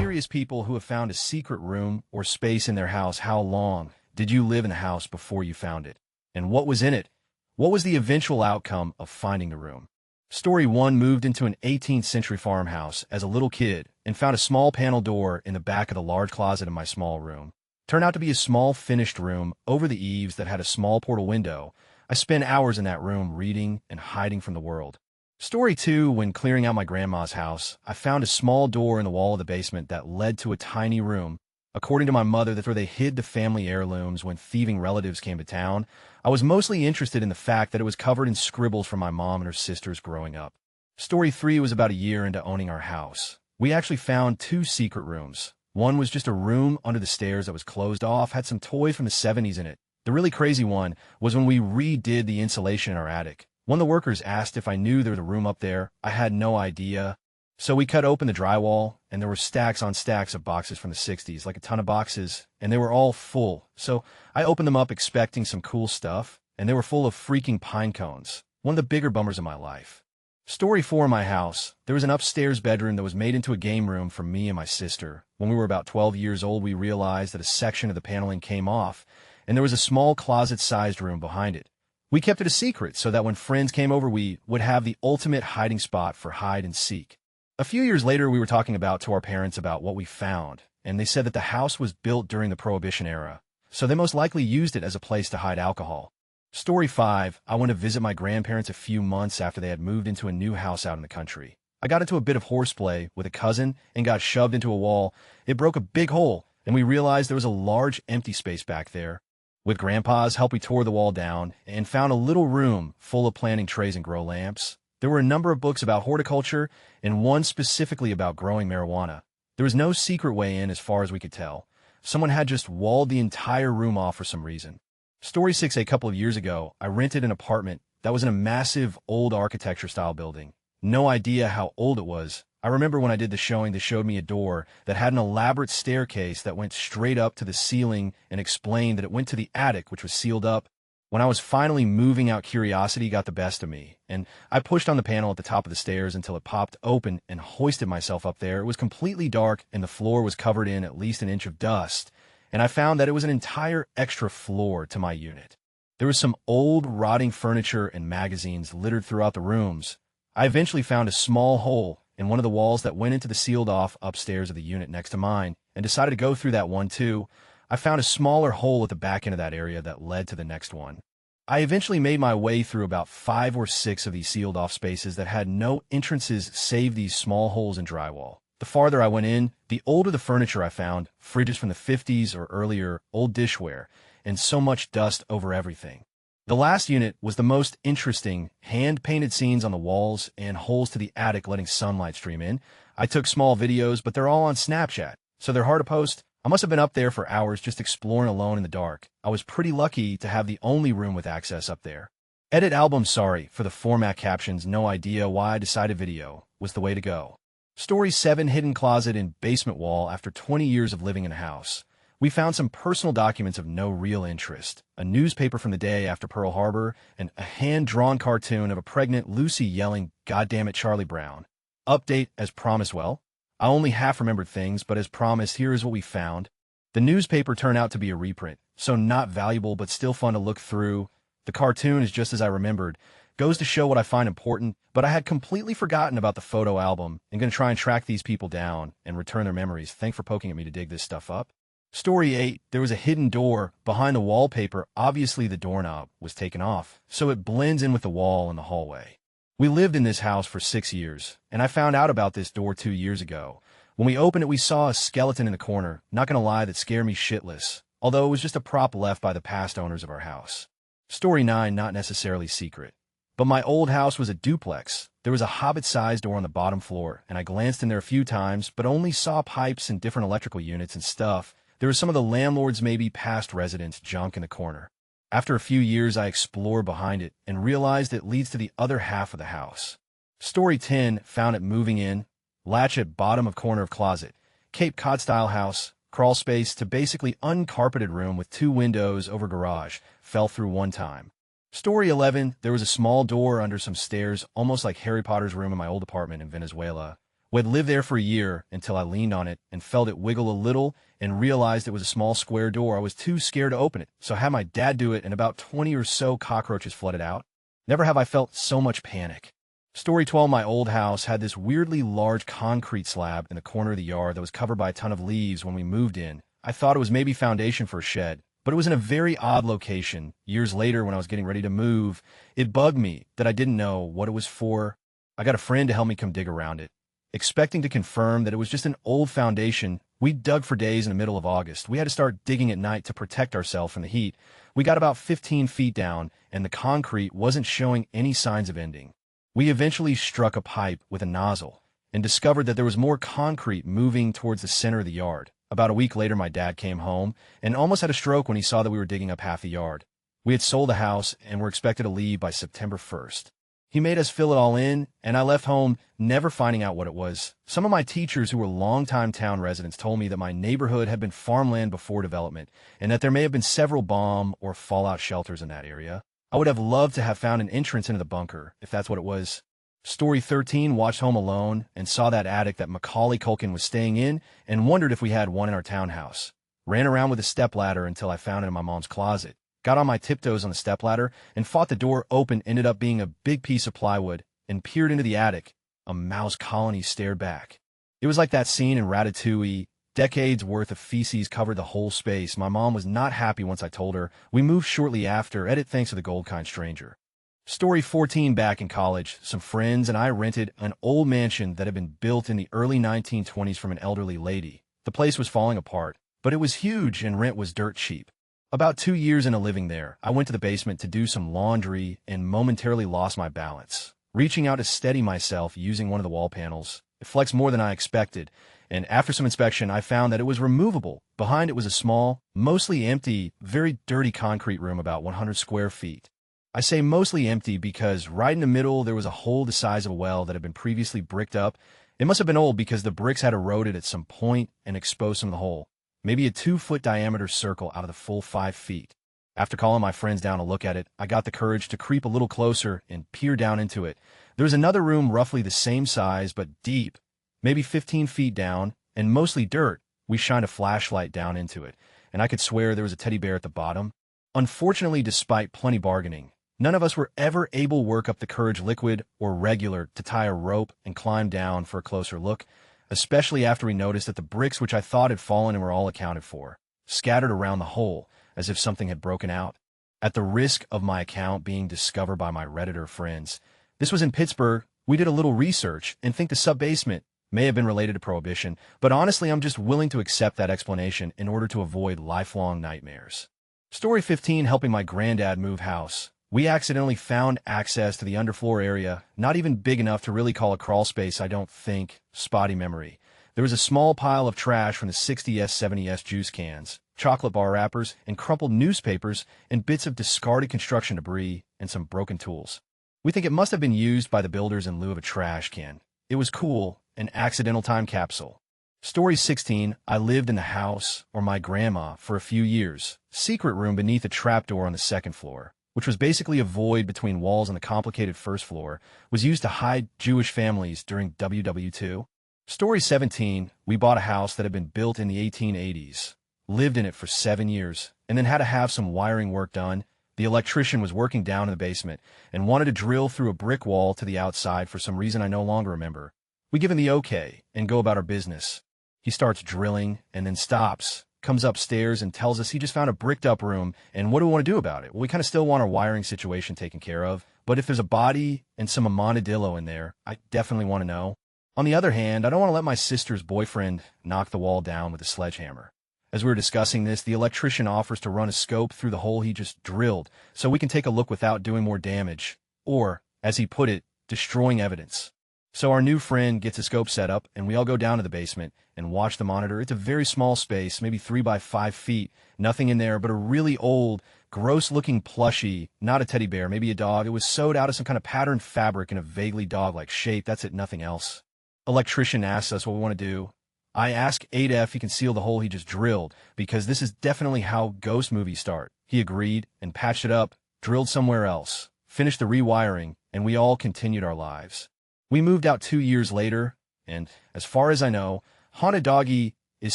Serious people who have found a secret room or space in their house. How long did you live in the house before you found it? And what was in it? What was the eventual outcome of finding the room? Story 1 moved into an 18th century farmhouse as a little kid and found a small panel door in the back of the large closet in my small room. Turned out to be a small finished room over the eaves that had a small portal window. I spent hours in that room reading and hiding from the world. Story 2, when clearing out my grandma's house, I found a small door in the wall of the basement that led to a tiny room. According to my mother, that's where they hid the family heirlooms when thieving relatives came to town. I was mostly interested in the fact that it was covered in scribbles from my mom and her sisters growing up. Story 3 was about a year into owning our house. We actually found 2 secret rooms. One was just a room under the stairs that was closed off, had some toys from the 70s in it. The really crazy one was when we redid the insulation in our attic. One of the workers asked if I knew there was a room up there. I had no idea. So we cut open the drywall, and there were stacks on stacks of boxes from the 60s, like a ton of boxes, and they were all full. So I opened them up expecting some cool stuff, and they were full of freaking pine cones. One of the bigger bummers of my life. Story 4 in my house. There was an upstairs bedroom that was made into a game room for me and my sister. When we were about 12 years old, we realized that a section of the paneling came off, and there was a small closet-sized room behind it. We kept it a secret so that when friends came over, we would have the ultimate hiding spot for hide and seek. A few years later, we were talking to our parents about what we found, and they said that the house was built during the Prohibition era, so they most likely used it as a place to hide alcohol. Story 5, I went to visit my grandparents a few months after they had moved into a new house out in the country. I got into a bit of horseplay with a cousin and got shoved into a wall. It broke a big hole, and we realized there was a large empty space back there. With Grandpa's help, we tore the wall down and found a little room full of planting trays and grow lamps. There were a number of books about horticulture and one specifically about growing marijuana. There was no secret way in as far as we could tell. Someone had just walled the entire room off for some reason. Story 6, a couple of years ago, I rented an apartment that was in a massive old architecture-style building. No idea how old it was. I remember when I did the showing, they showed me a door that had an elaborate staircase that went straight up to the ceiling and explained that it went to the attic, which was sealed up. When I was finally moving out, curiosity got the best of me, and I pushed on the panel at the top of the stairs until it popped open and hoisted myself up there. It was completely dark, and the floor was covered in at least an inch of dust, and I found that it was an entire extra floor to my unit. There was some old, rotting furniture and magazines littered throughout the rooms. I eventually found a small hole in one of the walls that went into the sealed-off upstairs of the unit next to mine, and decided to go through that one too. I found a smaller hole at the back end of that area that led to the next one. I eventually made my way through about 5 or 6 of these sealed-off spaces that had no entrances save these small holes in drywall. The farther I went in, the older the furniture I found, fridges from the 50s or earlier, old dishware, and so much dust over everything. The last unit was the most interesting, hand-painted scenes on the walls and holes to the attic letting sunlight stream in. I took small videos, but they're all on Snapchat, so they're hard to post. I must have been up there for hours just exploring alone in the dark. I was pretty lucky to have the only room with access up there. Edit album. Sorry for the format captions. No idea why I decided video was the way to go. Story 7, hidden closet in basement wall. After 20 years of living in a house, we found some personal documents of no real interest, a newspaper from the day after Pearl Harbor, and a hand-drawn cartoon of a pregnant Lucy yelling, "God damn it, Charlie Brown." Update as promised. Well, I only half remembered things, but as promised, here is what we found. The newspaper turned out to be a reprint, so not valuable, but still fun to look through. The cartoon is just as I remembered. Goes to show what I find important, but I had completely forgotten about the photo album and going to try and track these people down and return their memories. Thanks for poking at me to dig this stuff up. Story 8, there was a hidden door behind the wallpaper. Obviously, the doorknob was taken off, so it blends in with the wall in the hallway. We lived in this house for 6 years, and I found out about this door 2 years ago. When we opened it, we saw a skeleton in the corner. Not gonna lie, that scared me shitless, although it was just a prop left by the past owners of our house. Story 9, not necessarily secret, but my old house was a duplex. There was a hobbit-sized door on the bottom floor, and I glanced in there a few times, but only saw pipes and different electrical units and stuff. There was some of the landlord's maybe past residents' junk in the corner. After a few years, I explored behind it and realized it leads to the other half of the house. Story 10, found it moving in. Latch at bottom of corner of closet. Cape Cod-style house. Crawl space to basically uncarpeted room with 2 windows over garage. Fell through one time. Story 11, there was a small door under some stairs, almost like Harry Potter's room in my old apartment in Venezuela. We had lived there for a year until I leaned on it and felt it wiggle a little and realized it was a small square door. I was too scared to open it, so I had my dad do it and about 20 or so cockroaches flooded out. Never have I felt so much panic. Story 12, my old house had this weirdly large concrete slab in the corner of the yard that was covered by a ton of leaves when we moved in. I thought it was maybe foundation for a shed, but it was in a very odd location. Years later, when I was getting ready to move, it bugged me that I didn't know what it was for. I got a friend to help me come dig around it. Expecting to confirm that it was just an old foundation, we dug for days in the middle of August. We had to start digging at night to protect ourselves from the heat. We got about 15 feet down, and the concrete wasn't showing any signs of ending. We eventually struck a pipe with a nozzle and discovered that there was more concrete moving towards the center of the yard. About a week later, my dad came home and almost had a stroke when he saw that we were digging up half the yard. We had sold the house and were expected to leave by September 1st. He made us fill it all in, and I left home never finding out what it was. Some of my teachers who were longtime town residents told me that my neighborhood had been farmland before development, and that there may have been several bomb or fallout shelters in that area. I would have loved to have found an entrance into the bunker, if that's what it was. Story 13, watched Home Alone and saw that attic that Macaulay Culkin was staying in and wondered if we had one in our townhouse. Ran around with a stepladder until I found it in my mom's closet. Got on my tiptoes on the stepladder and fought the door open, ended up being a big piece of plywood, and peered into the attic. A mouse colony stared back. It was like that scene in Ratatouille. Decades worth of feces covered the whole space. My mom was not happy once I told her. We moved shortly after, edit thanks to the gold kind stranger. Story 14, back in college, some friends and I rented an old mansion that had been built in the early 1920s from an elderly lady. The place was falling apart, but it was huge and rent was dirt cheap. About 2 years into living there, I went to the basement to do some laundry and momentarily lost my balance. Reaching out to steady myself using one of the wall panels, it flexed more than I expected, and after some inspection, I found that it was removable. Behind it was a small, mostly empty, very dirty concrete room about 100 square feet. I say mostly empty because right in the middle there was a hole the size of a well that had been previously bricked up. It must have been old because the bricks had eroded at some point and exposed some of the hole. Maybe a 2-foot diameter circle out of the full 5 feet. After calling my friends down to look at it, I got the courage to creep a little closer and peer down into it. There was another room roughly the same size but deep, maybe 15 feet down, and mostly dirt. We shined a flashlight down into it, and I could swear there was a teddy bear at the bottom. Unfortunately, despite plenty bargaining, none of us were ever able to work up the courage, liquid or regular, to tie a rope and climb down for a closer look, especially after we noticed that the bricks which I thought had fallen and were all accounted for, scattered around the hole, as if something had broken out. At the risk of my account being discovered by my Redditor friends, this was in Pittsburgh, we did a little research and think the sub-basement may have been related to Prohibition, but honestly I'm just willing to accept that explanation in order to avoid lifelong nightmares. Story 15, helping my granddad move house. We accidentally found access to the underfloor area, not even big enough to really call a crawl space, I don't think. Spotty memory. There was a small pile of trash from the 60s, 70s juice cans, chocolate bar wrappers, and crumpled newspapers, and bits of discarded construction debris, and some broken tools. We think it must have been used by the builders in lieu of a trash can. It was cool, an accidental time capsule. Story 16, I lived in the house, or my grandma, for a few years. Secret room beneath a trapdoor on the second floor, which was basically a void between walls on the complicated first floor, was used to hide Jewish families during WW2. Story 17, we bought a house that had been built in the 1880s, lived in it for 7 years, and then had to have some wiring work done. The electrician was working down in the basement and wanted to drill through a brick wall to the outside for some reason I no longer remember. We give him the okay and go about our business. He starts drilling and then stops, comes upstairs and tells us he just found a bricked up room, and what do we want to do about it? Well, we kind of still want our wiring situation taken care of, but if there's a body and some Amonadillo in there, I definitely want to know. On the other hand, I don't want to let my sister's boyfriend knock the wall down with a sledgehammer. As we were discussing this, the electrician offers to run a scope through the hole he just drilled so we can take a look without doing more damage, or, as he put it, destroying evidence. So our new friend gets a scope set up, and we all go down to the basement and watch the monitor. It's a very small space, maybe 3 by 5 feet, nothing in there but a really old, gross-looking plushie, not a teddy bear, maybe a dog. It was sewed out of some kind of patterned fabric in a vaguely dog-like shape. That's it, nothing else. Electrician asks us what we want to do. I ask Ada if he can seal the hole he just drilled, because this is definitely how ghost movies start. He agreed and patched it up, drilled somewhere else, finished the rewiring, and we all continued our lives. We moved out 2 years later. And as far as I know, Haunted Doggy is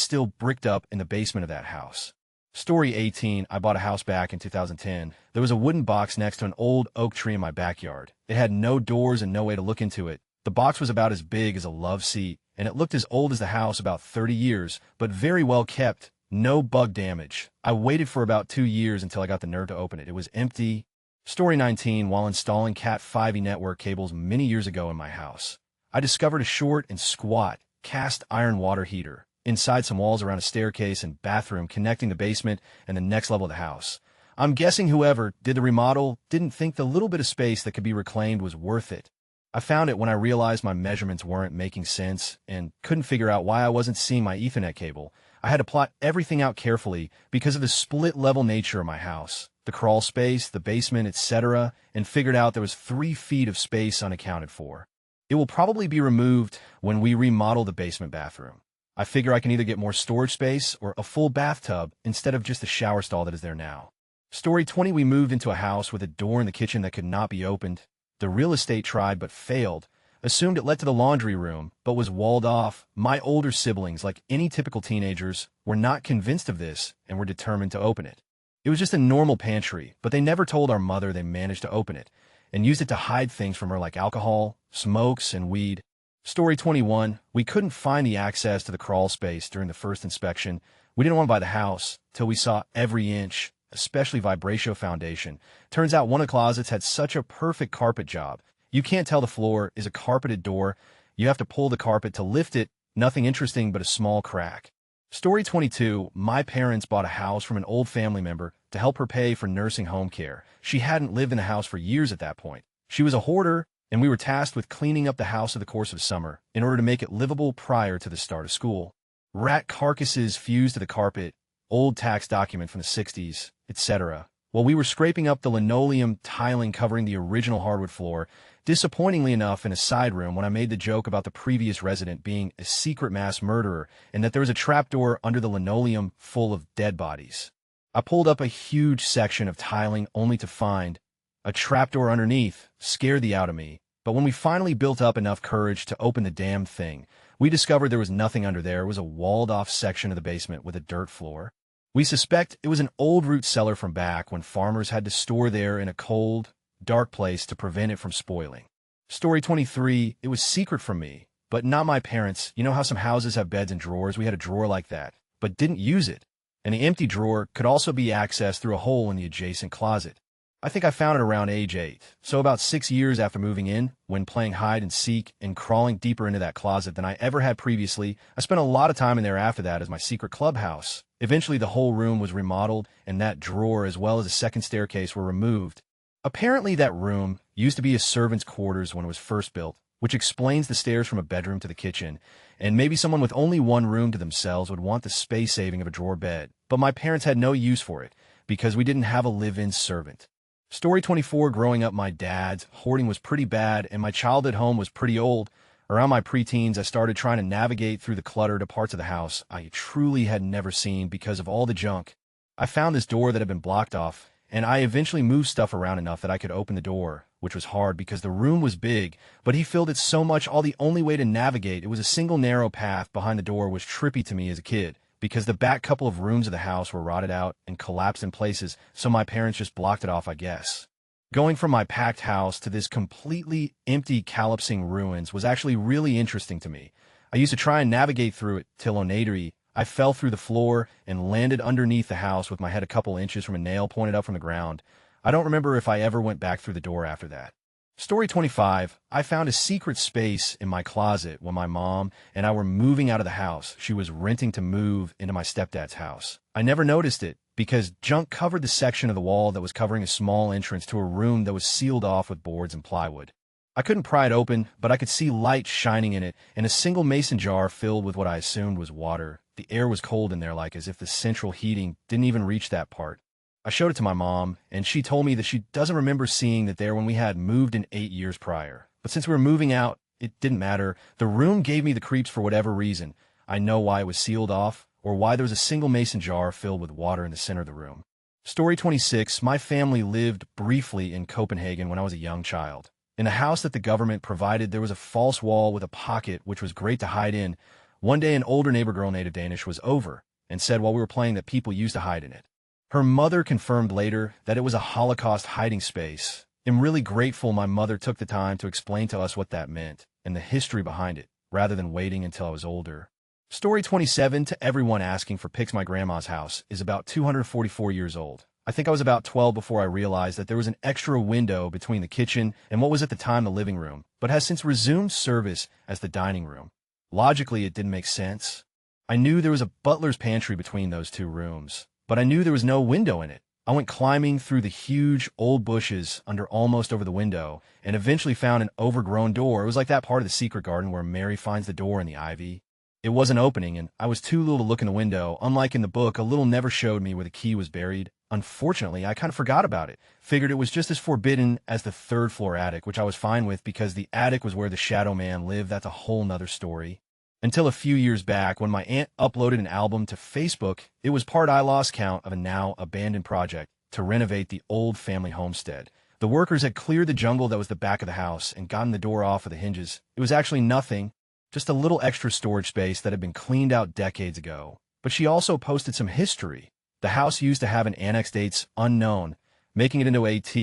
still bricked up in the basement of that house. Story 18, I bought a house back in 2010. There was a wooden box next to an old oak tree in my backyard. It had no doors and no way to look into it. The box was about as big as a love seat, and it looked as old as the house, about 30 years, but very well kept. No bug damage. I waited for about 2 years until I got the nerve to open it. It was empty. Story 19, while installing Cat 5e network cables many years ago in my house, I discovered a short and squat cast iron water heater inside some walls around a staircase and bathroom connecting the basement and the next level of the house. I'm guessing whoever did the remodel didn't think the little bit of space that could be reclaimed was worth it. I found it when I realized my measurements weren't making sense and couldn't figure out why I wasn't seeing my Ethernet cable. I had to plot everything out carefully because of the split-level nature of my house, the crawl space, the basement, etc., and figured out there was 3 feet of space unaccounted for. It will probably be removed when we remodel the basement bathroom. I figure I can either get more storage space or a full bathtub instead of just the shower stall that is there now. Story 20, we moved into a house with a door in the kitchen that could not be opened. The real estate tried but failed. Assumed it led to the laundry room, but was walled off. My older siblings, like any typical teenagers, were not convinced of this and were determined to open it. It was just a normal pantry, but they never told our mother they managed to open it and used it to hide things from her like alcohol, smokes, and weed. Story 21, we couldn't find the access to the crawl space during the first inspection. We didn't want to buy the house till we saw every inch, especially vibratio foundation. Turns out one of the closets had such a perfect carpet job. You can't tell the floor is a carpeted door. You have to pull the carpet to lift it. Nothing interesting but a small crack. Story 22, my parents bought a house from an old family member to help her pay for nursing home care. She hadn't lived in the house for years at that point. She was a hoarder, and we were tasked with cleaning up the house over the course of summer in order to make it livable prior to the start of school. Rat carcasses fused to the carpet, old tax document from the 60s, etc. While we were scraping up the linoleum tiling covering the original hardwood floor, disappointingly enough in a side room when I made the joke about the previous resident being a secret mass murderer and that there was a trapdoor under the linoleum full of dead bodies. I pulled up a huge section of tiling only to find a trapdoor underneath. Scared the out of me, but when we finally built up enough courage to open the damn thing, we discovered there was nothing under there. It was a walled-off section of the basement with a dirt floor. We suspect it was an old root cellar from back when farmers had to store there in a cold, dark place to prevent it from spoiling. Story 23, it was secret from me, but not my parents. You know how some houses have beds and drawers? We had a drawer like that, but didn't use it. And the empty drawer could also be accessed through a hole in the adjacent closet. I think I found it around age 8, so about 6 years after moving in, when playing hide and seek and crawling deeper into that closet than I ever had previously. I spent a lot of time in there after that as my secret clubhouse. Eventually the whole room was remodeled, and that drawer as well as a second staircase were removed. Apparently that room used to be a servant's quarters when it was first built, which explains the stairs from a bedroom to the kitchen, and maybe someone with only one room to themselves would want the space saving of a drawer bed. But my parents had no use for it, because we didn't have a live-in servant. Story 24, growing up, my dad's hoarding was pretty bad, and my childhood home was pretty old. Around my preteens, I started trying to navigate through the clutter to parts of the house I truly had never seen because of all the junk. I found this door that had been blocked off, and I eventually moved stuff around enough that I could open the door, which was hard because the room was big, but he filled it so much the only way to navigate, it was a single narrow path behind the door, was trippy to me as a kid, because the back couple of rooms of the house were rotted out and collapsed in places, so my parents just blocked it off, I guess. Going from my packed house to this completely empty collapsing ruins was actually really interesting to me. I used to try and navigate through it till onatary, I fell through the floor and landed underneath the house with my head a couple inches from a nail pointed up from the ground. I don't remember if I ever went back through the door after that. Story 25, I found a secret space in my closet when my mom and I were moving out of the house. She was renting to move into my stepdad's house. I never noticed it because junk covered the section of the wall that was covering a small entrance to a room that was sealed off with boards and plywood. I couldn't pry it open, but I could see light shining in it and a single mason jar filled with what I assumed was water. The air was cold in there, like as if the central heating didn't even reach that part. I showed it to my mom, and she told me that she doesn't remember seeing that there when we had moved in 8 years prior. But since we were moving out, it didn't matter. The room gave me the creeps for whatever reason. I know why it was sealed off, or why there was a single mason jar filled with water in the center of the room. Story 26, my family lived briefly in Copenhagen when I was a young child. In the house that the government provided, there was a false wall with a pocket, which was great to hide in. One day, an older neighbor girl, native Danish, was over and said while we were playing that people used to hide in it. Her mother confirmed later that it was a Holocaust hiding space. I'm really grateful my mother took the time to explain to us what that meant and the history behind it, rather than waiting until I was older. Story 27, to everyone asking for pics. My grandma's house is about 244 years old. I think I was about 12 before I realized that there was an extra window between the kitchen and what was at the time the living room, but has since resumed service as the dining room. Logically, it didn't make sense. I knew there was a butler's pantry between those two rooms, but I knew there was no window in it. I went climbing through the huge old bushes almost over the window and eventually found an overgrown door. It was like that part of the secret garden where Mary finds the door in the ivy. It wasn't opening, and I was too little to look in the window. Unlike in the book, a little never showed me where the key was buried. Unfortunately, I kind of forgot about it. Figured it was just as forbidden as the third floor attic, which I was fine with because the attic was where the shadow man lived. That's a whole nother story. Until a few years back, when my aunt uploaded an album to Facebook, it was part I lost count of a now abandoned project to renovate the old family homestead. The workers had cleared the jungle that was the back of the house and gotten the door off of the hinges. It was actually nothing, just a little extra storage space that had been cleaned out decades ago. But she also posted some history. The house used to have an annex dates unknown, making it into AT.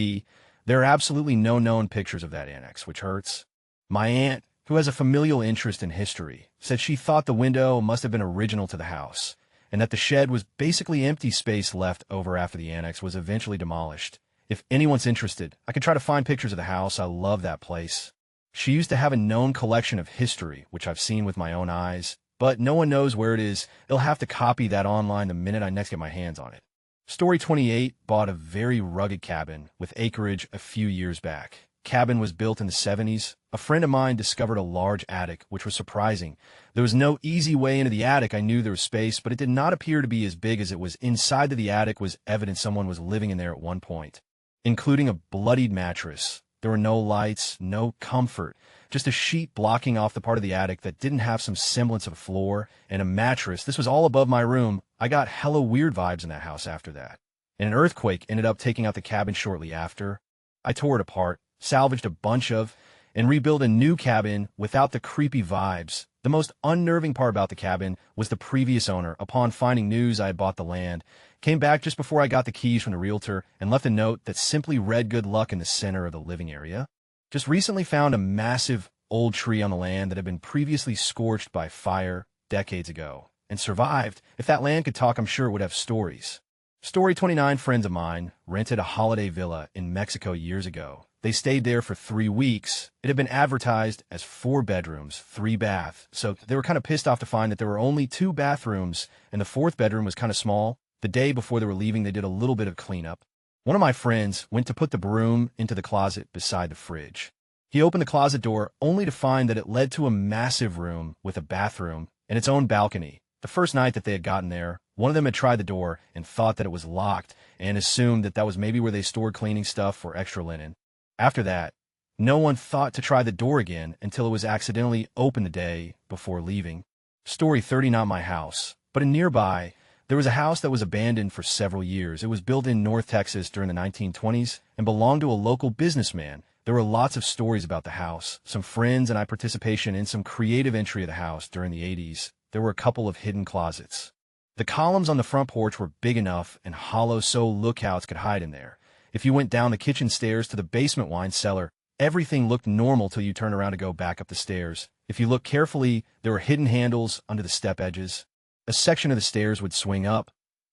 There are absolutely no known pictures of that annex, which hurts. My aunt, who has a familial interest in history, said she thought the window must have been original to the house, and that the shed was basically empty space left over after the annex was eventually demolished. If anyone's interested, I could try to find pictures of the house. I love that place. She used to have a known collection of history, which I've seen with my own eyes, but no one knows where it is. They'll have to copy that online the minute I next get my hands on it. Story 28, bought a very rugged cabin with acreage a few years back. Cabin was built in the 70s. A friend of mine discovered a large attic, which was surprising. There was no easy way into the attic. I knew there was space, but it did not appear to be as big as it was. Inside of the attic was evidence someone was living in there at one point, including a bloodied mattress. There were no lights, no comfort, just a sheet blocking off the part of the attic that didn't have some semblance of a floor, and a mattress. This was all above my room. I got hella weird vibes in that house after that. And an earthquake ended up taking out the cabin shortly after. I tore it apart, salvaged a bunch of, and rebuilt a new cabin without the creepy vibes. The most unnerving part about the cabin was the previous owner, upon finding news I had bought the land, came back just before I got the keys from the realtor and left a note that simply read good luck in the center of the living area. Just recently found a massive old tree on the land that had been previously scorched by fire decades ago and survived. If that land could talk, I'm sure it would have stories. Story 29, friends of mine rented a holiday villa in Mexico years ago. They stayed there for 3 weeks. It had been advertised as 4 bedrooms, 3 baths. So they were kind of pissed off to find that there were only 2 bathrooms and the 4th bedroom was kind of small. The day before they were leaving, they did a little bit of cleanup. One of my friends went to put the broom into the closet beside the fridge. He opened the closet door only to find that it led to a massive room with a bathroom and its own balcony. The first night that they had gotten there, one of them had tried the door and thought that it was locked and assumed that that was maybe where they stored cleaning stuff or extra linen. After that, no one thought to try the door again until it was accidentally opened the day before leaving. Story 30, not my house, but in nearby, there was a house that was abandoned for several years. It was built in North Texas during the 1920s and belonged to a local businessman. There were lots of stories about the house, some friends and I participation in some creative entry of the house during the 80s. There were a couple of hidden closets. The columns on the front porch were big enough and hollow so lookouts could hide in there. If you went down the kitchen stairs to the basement wine cellar, everything looked normal till you turned around to go back up the stairs. If you looked carefully, there were hidden handles under the step edges. A section of the stairs would swing up,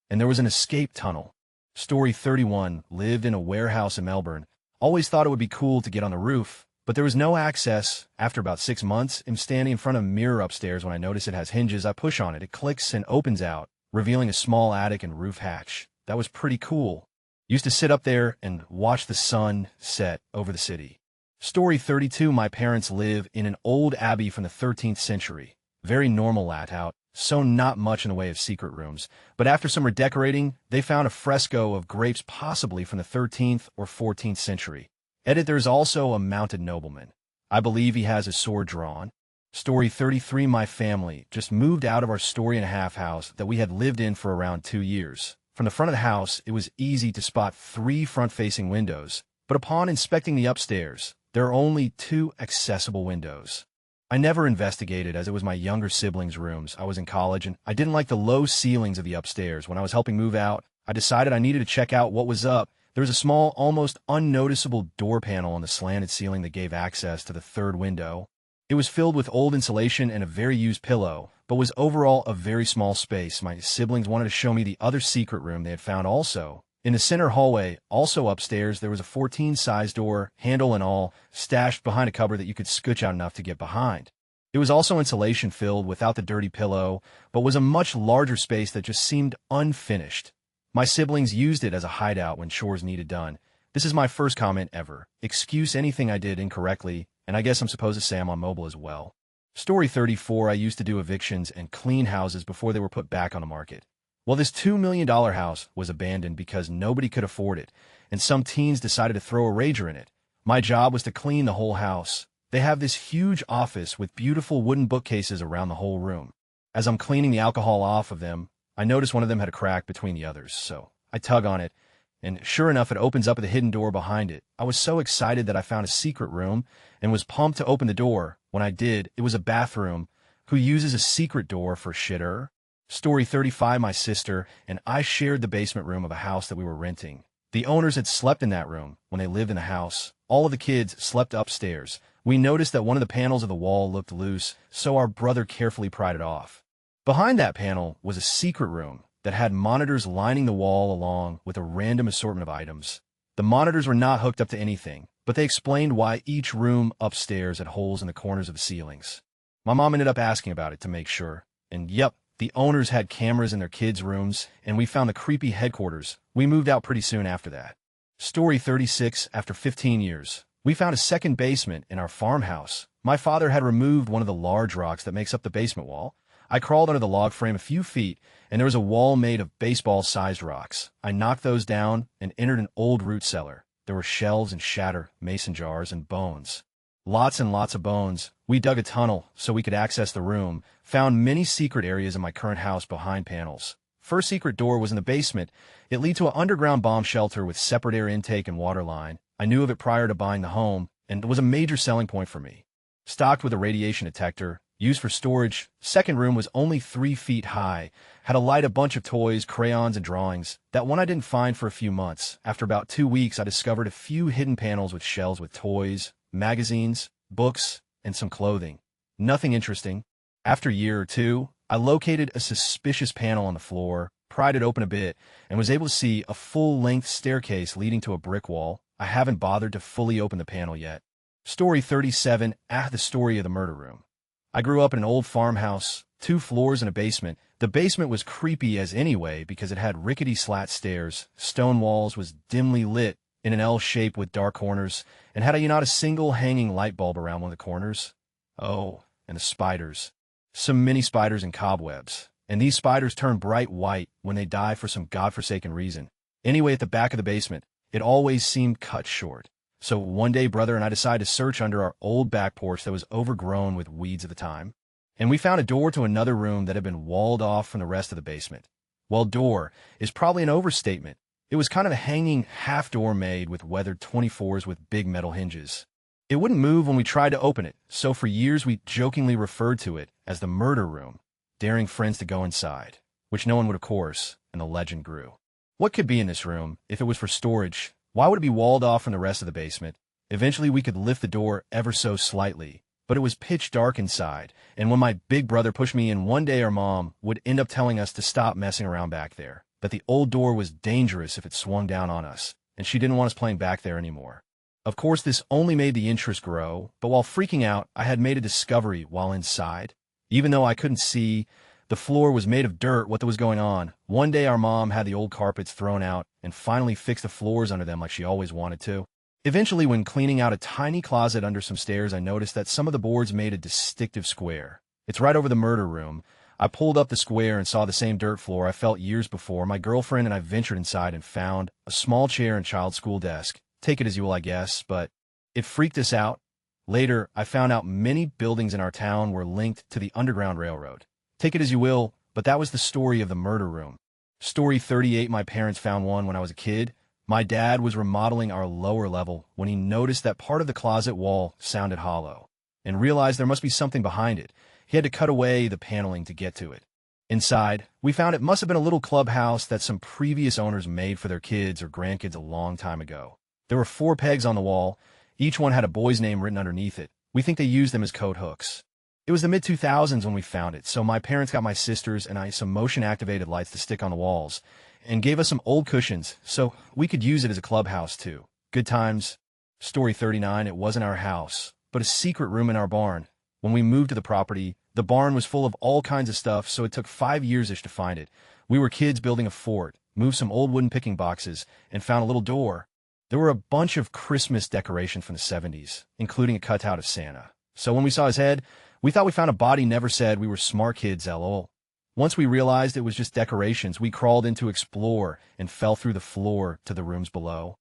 and there was an escape tunnel. Story 31, lived in a warehouse in Melbourne. Always thought it would be cool to get on the roof, but there was no access. After about 6 months, I'm standing in front of a mirror upstairs when I notice it has hinges. I push on it. It clicks and opens out, revealing a small attic and roof hatch. That was pretty cool. Used to sit up there and watch the sun set over the city. Story 32, my parents live in an old abbey from the 13th century. Very normal layout, so not much in the way of secret rooms. But after some redecorating, they found a fresco of grapes possibly from the 13th or 14th century. Edit, there's also a mounted nobleman. I believe he has a sword drawn. Story 33, my family just moved out of our story-and-a-half house that we had lived in for around 2 years. From the front of the house, it was easy to spot 3 front-facing windows, but upon inspecting the upstairs, There are only two accessible windows. I never investigated as it was my younger siblings' rooms. I was in college and I didn't like the low ceilings of the upstairs. When I was helping move out, I decided I needed to check out what was up. There was a small, almost unnoticeable door panel on the slanted ceiling that gave access to the third window. It was filled with old insulation and a very used pillow, but was overall a very small space. My siblings wanted to show me the other secret room they had found also. In the center hallway, also upstairs, there was a 14-size door, handle and all, stashed behind a cupboard that you could scooch out enough to get behind. It was also insulation filled without the dirty pillow, but was a much larger space that just seemed unfinished. My siblings used it as a hideout when chores needed done. This is my first comment ever. Excuse anything I did incorrectly, and I guess I'm supposed to say I'm on mobile as well. Story 34. I used to do evictions and clean houses before they were put back on the market. Well, this $2 million house was abandoned because nobody could afford it, and some teens decided to throw a rager in it. My job was to clean the whole house. They have this huge office with beautiful wooden bookcases around the whole room. As I'm cleaning the alcohol off of them, I noticed one of them had a crack between the others, so I tug on it, and sure enough, it opens up at the hidden door behind it. I was so excited that I found a secret room and was pumped to open the door. When I did, it was a bathroom. Who uses a secret door for shitter? Story 35. My sister and I shared the basement room of a house that we were renting. The owners had slept in that room when they lived in the house. All of the kids slept upstairs. We noticed that one of the panels of the wall looked loose, so our brother carefully pried it off. Behind that panel was a secret room that had monitors lining the wall along with a random assortment of items. The monitors were not hooked up to anything, but they explained why each room upstairs had holes in the corners of the ceilings. My mom ended up asking about it to make sure, and yep, the owners had cameras in their kids' rooms, and we found the creepy headquarters. We moved out pretty soon after that. Story 36. After 15 years, we found a second basement in our farmhouse. My father had removed one of the large rocks that makes up the basement wall. I crawled under the log frame a few feet, and there was a wall made of baseball-sized rocks. I knocked those down and entered an old root cellar. There were shelves and shattered mason jars and bones. Lots and lots of bones. We dug a tunnel so we could access the room, found many secret areas in my current house behind panels. First secret door was in the basement. It led to an underground bomb shelter with separate air intake and water line. I knew of it prior to buying the home, and it was a major selling point for me. Stocked with a radiation detector, used for storage, second room was only 3 feet high, had a light, a bunch of toys, crayons, and drawings. That one I didn't find for a few months. After about 2 weeks, I discovered a few hidden panels with shelves with toys, magazines, books, and some clothing. Nothing interesting. After a year or two, I located a suspicious panel on the floor, pried it open a bit, and was able to see a full-length staircase leading to a brick wall. I haven't bothered to fully open the panel yet. Story 37. The story of the murder room. I grew up in an old farmhouse, 2 floors and a basement. The basement was creepy as anyway because it had rickety slat stairs, stone walls, was dimly lit in an L shape with dark corners, and had not a single hanging light bulb around one of the corners. Oh, and the spiders. Some mini spiders and cobwebs. And these spiders turn bright white when they die for some godforsaken reason. Anyway, at the back of the basement, it always seemed cut short. So one day, brother and I decided to search under our old back porch that was overgrown with weeds at the time. And we found a door to another room that had been walled off from the rest of the basement. Well, door is probably an overstatement. It was kind of a hanging half door made with weathered 24s with big metal hinges. It wouldn't move when we tried to open it, so for years we jokingly referred to it as the murder room, daring friends to go inside, which no one would, of course, and the legend grew. What could be in this room if it was for storage? Why would it be walled off from the rest of the basement? Eventually we could lift the door ever so slightly, but it was pitch dark inside, and when my big brother pushed me in one day, our mom would end up telling us to stop messing around back there, that the old door was dangerous if it swung down on us, and she didn't want us playing back there anymore. Of course, this only made the interest grow, but while freaking out, I had made a discovery while inside. Even though I couldn't see, the floor was made of dirt, what was going on. One day our mom had the old carpets thrown out and finally fixed the floors under them like she always wanted to. Eventually, when cleaning out a tiny closet under some stairs, I noticed that some of the boards made a distinctive square. It's right over the murder room. I pulled up the square and saw the same dirt floor I felt years before. My girlfriend and I ventured inside and found a small chair and child's school desk. Take it as you will, I guess, but it freaked us out. Later, I found out many buildings in our town were linked to the Underground Railroad. Take it as you will, but that was the story of the murder room. Story 38. My parents found one when I was a kid. My dad was remodeling our lower level when he noticed that part of the closet wall sounded hollow and realized there must be something behind it. He had to cut away the paneling to get to it. Inside, we found it must have been a little clubhouse that some previous owners made for their kids or grandkids a long time ago. There were 4 pegs on the wall. Each one had a boy's name written underneath it. We think they used them as coat hooks. It was the mid-2000s when we found it, so my parents got my sisters and I some motion-activated lights to stick on the walls and gave us some old cushions so we could use it as a clubhouse too. Good times. Story 39, it wasn't our house, but a secret room in our barn. When we moved to the property, the barn was full of all kinds of stuff, so it took 5 years-ish to find it. We were kids building a fort, moved some old wooden picking boxes, and found a little door. There were a bunch of Christmas decorations from the 70s, including a cutout of Santa. So when we saw his head, we thought we found a body. Never said. We were smart kids, lol. Once we realized it was just decorations, we crawled in to explore and fell through the floor to the rooms below.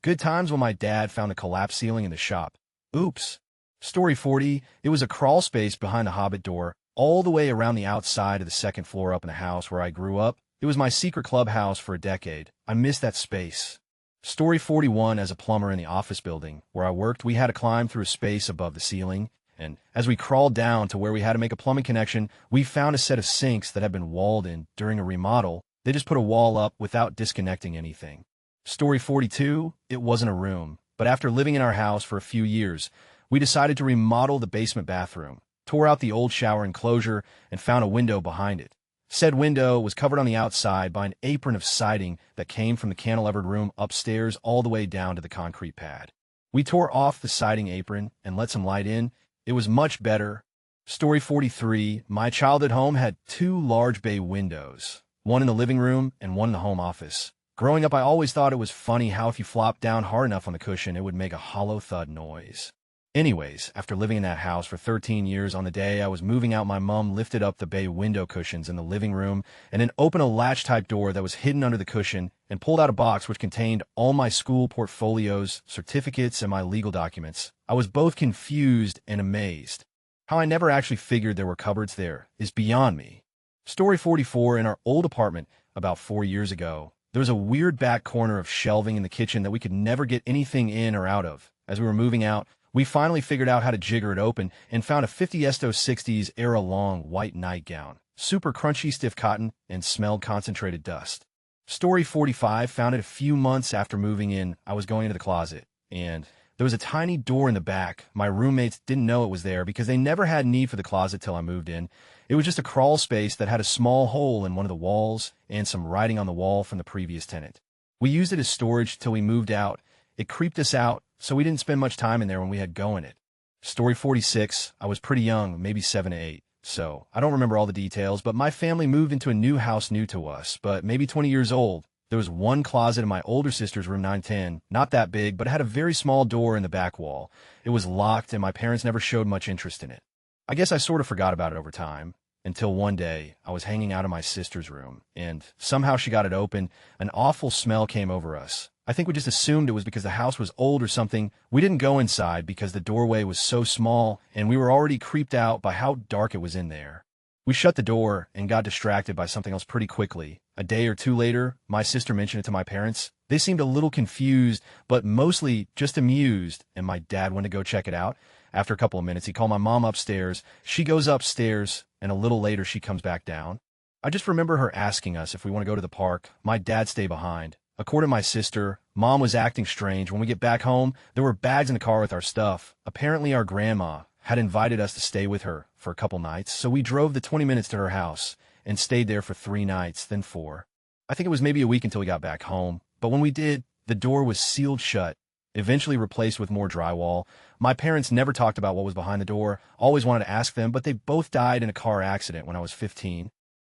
Good times when my dad found a collapsed ceiling in the shop. Oops. Story 40, it was a crawl space behind the Hobbit door, all the way around the outside of the second floor up in the house where I grew up. It was my secret clubhouse for a decade. I miss that space. Story 41, as a plumber in the office building where I worked, we had to climb through a space above the ceiling, and as we crawled down to where we had to make a plumbing connection, we found a set of sinks that had been walled in during a remodel. They just put a wall up without disconnecting anything. Story 42, it wasn't a room, but after living in our house for a few years, we decided to remodel the basement bathroom, tore out the old shower enclosure, and found a window behind it. Said window was covered on the outside by an apron of siding that came from the cantilevered room upstairs all the way down to the concrete pad. We tore off the siding apron and let some light in. It was much better. Story 43, my childhood home had 2 large bay windows, one in the living room and one in the home office. Growing up, I always thought it was funny how if you flopped down hard enough on the cushion, it would make a hollow thud noise. Anyways, after living in that house for 13 years, on the day I was moving out, my mom lifted up the bay window cushions in the living room and then opened a latch-type door that was hidden under the cushion and pulled out a box which contained all my school portfolios, certificates, and my legal documents. I was both confused and amazed. How I never actually figured there were cupboards there is beyond me. Story 44, in our old apartment about 4 years ago, there was a weird back corner of shelving in the kitchen that we could never get anything in or out of. As we were moving out, we finally figured out how to jigger it open and found a 50 Esto 60s era long white nightgown, super crunchy stiff cotton, and smelled concentrated dust. Story 45, found it a few months after moving in. I was going into the closet, and there was a tiny door in the back. My roommates didn't know it was there because they never had need for the closet till I moved in. It was just a crawl space that had a small hole in one of the walls and some writing on the wall from the previous tenant. We used it as storage till we moved out. It creeped us out, so we didn't spend much time in there when we had go in it. Story 46, I was pretty young, maybe 7 to 8, so I don't remember all the details, but my family moved into a new house new to us, but maybe 20 years old. There was one closet in my older sister's room 910, not that big, but it had a very small door in the back wall. It was locked, and my parents never showed much interest in it. I guess I sort of forgot about it over time, until one day I was hanging out in my sister's room, and somehow she got it open. An awful smell came over us. I think we just assumed it was because the house was old or something. We didn't go inside because the doorway was so small, and we were already creeped out by how dark it was in there. We shut the door and got distracted by something else pretty quickly. A day or two later, my sister mentioned it to my parents. They seemed a little confused, but mostly just amused, and my dad went to go check it out. After a couple of minutes, he called my mom upstairs. She goes upstairs, and a little later she comes back down. I just remember her asking us if we want to go to the park. My dad stayed behind. According to my sister, Mom was acting strange. When we get back home, there were bags in the car with our stuff. Apparently, our grandma had invited us to stay with her for a couple nights, so we drove the 20 minutes to her house and stayed there for 3 nights, then 4. I think it was maybe a week until we got back home, but when we did, the door was sealed shut, eventually replaced with more drywall. My parents never talked about what was behind the door, always wanted to ask them, but they both died in a car accident when I was 15.